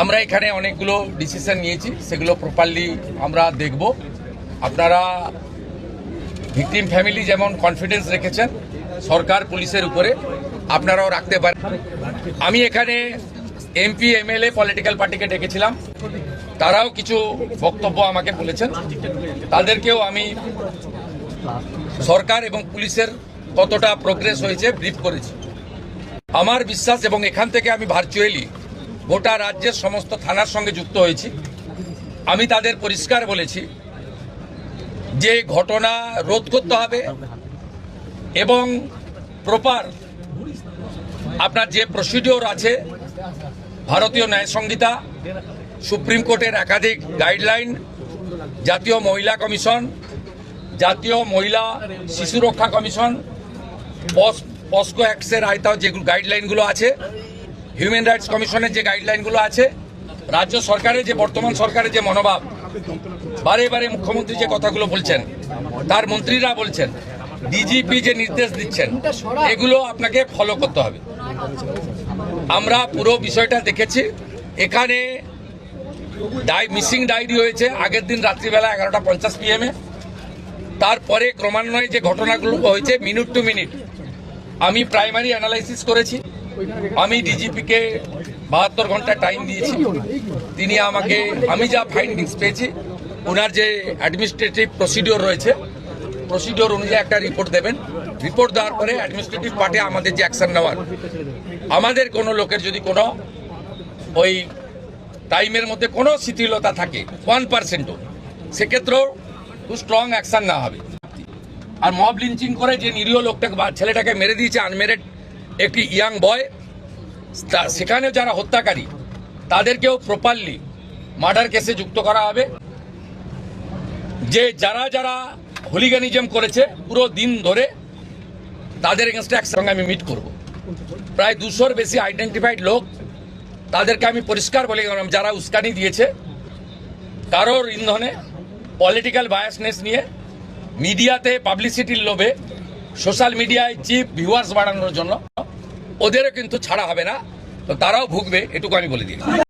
আমরা এখানে অনেকগুলো ডিসিশন নিয়েছি, সেগুলো প্রপারলি আমরা দেখব। আপনারা ভিকটিম ফ্যামিলি যেমন কনফিডেন্স রেখেছেন সরকার পুলিশের উপরে, আপনারাও রাখতে পারেন। আমি এখানে এমপি এমএলএ পলিটিক্যাল পার্টিকে ডেকেছিলাম, তারাও কিছু বক্তব্য আমাকে বলেছেন, তাদেরকেও আমি সরকার এবং পুলিশের কতটা প্রোগ্রেস হয়েছে ব্রিফ করেছি। আমার বিশ্বাস, এবং এখান থেকে আমি ভার্চুয়ালি গোটা রাজ্যের সমস্ত থানার সঙ্গে যুক্ত হয়েছি, আমি তাদের পরিষ্কার বলেছি যে ঘটনা রোধ করতে হবে এবং প্রপার আপনার যে প্রসিডিওর আছে, ভারতীয় ন্যায় সংহিতা, সুপ্রিম কোর্টের একাধিক গাইডলাইন, জাতীয় মহিলা কমিশন, জাতীয় মহিলা শিশু রক্ষা কমিশন, পস্কো অ্যাক্টের আওতায় যে গাইডলাইনগুলো আছে, হিউম্যান রাইটস কমিশনের যে গাইডলাইনগুলো আছে, রাজ্য সরকারের যে বর্তমান সরকারের যে মনোভাব, বারে বারে মুখ্যমন্ত্রী যে কথাগুলো বলছেন, তার মন্ত্রীরা বলছেন, ডিজিপি যে নির্দেশ দিচ্ছেন, এগুলো আপনাকে ফলো করতে হবে। আমরা পুরো বিষয়টা দেখেছি। এখানে মিসিং ডায়েরি হয়েছে আগের দিন রাত্রিবেলা 11:50 PM। তারপরে ক্রমান্বয়ে যে ঘটনাগুলো হয়েছে মিনিট টু মিনিট আমি প্রাইমারি অ্যানালাইসিস করেছি। আমি ডিজিপিকে 72 ঘন্টা টাইম দিয়েছি। তিনি আমাকে, আমি যা ফাইন্ডিংস পেয়েছি, ওনার যে অ্যাডমিনিস্ট্রেটিভ প্রসিডিওর রয়েছে, প্রসিডিওর অনুযায়ী একটা রিপোর্ট দেবেন। রিপোর্ট দেওয়ার পরে অ্যাডমিনিস্ট্রেটিভ পার্টে আমাদের যে অ্যাকশন নেওয়ার, আমাদের কোনো লোকের যদি কোনো ওই টাইমের মধ্যে কোনো শিথিলতা থাকে 1%ও, সেক্ষেত্রেও খুব স্ট্রং অ্যাকশন নেওয়া হবে। আর মব লিঞ্চিং করে যে নিরীহ লোকটাকে বা ছেলেটাকে মেরে দিয়েছে, আনমেরিড একটি ইয়াং বয়, সেখানে যারা হত্যাকারী তাদেরকেও প্রপারলি মার্ডার কেসে যুক্ত করা হবে। যে যারা যারা হুলিগানিজম করেছে পুরো দিন ধরে, তাদের এগেনস্টে একসঙ্গে আমি মিট করব। প্রায় 200-র বেশি আইডেন্টিফাইড লোক, তাদেরকে আমি পরিষ্কার বলে গেলাম যারা উস্কানি দিয়েছে কারোর ইন্ধনে, পলিটিক্যাল বায়াসনেস নিয়ে, মিডিয়াতে পাবলিসিটির লোভে, সোশ্যাল মিডিয়ায় চিপ ভিউয়ার্স বাড়ানোর জন্য, ওদেরও কিন্তু ছাড়া হবে না। তো তারাও ভুগবে, এটুকু আমি বলে দিই।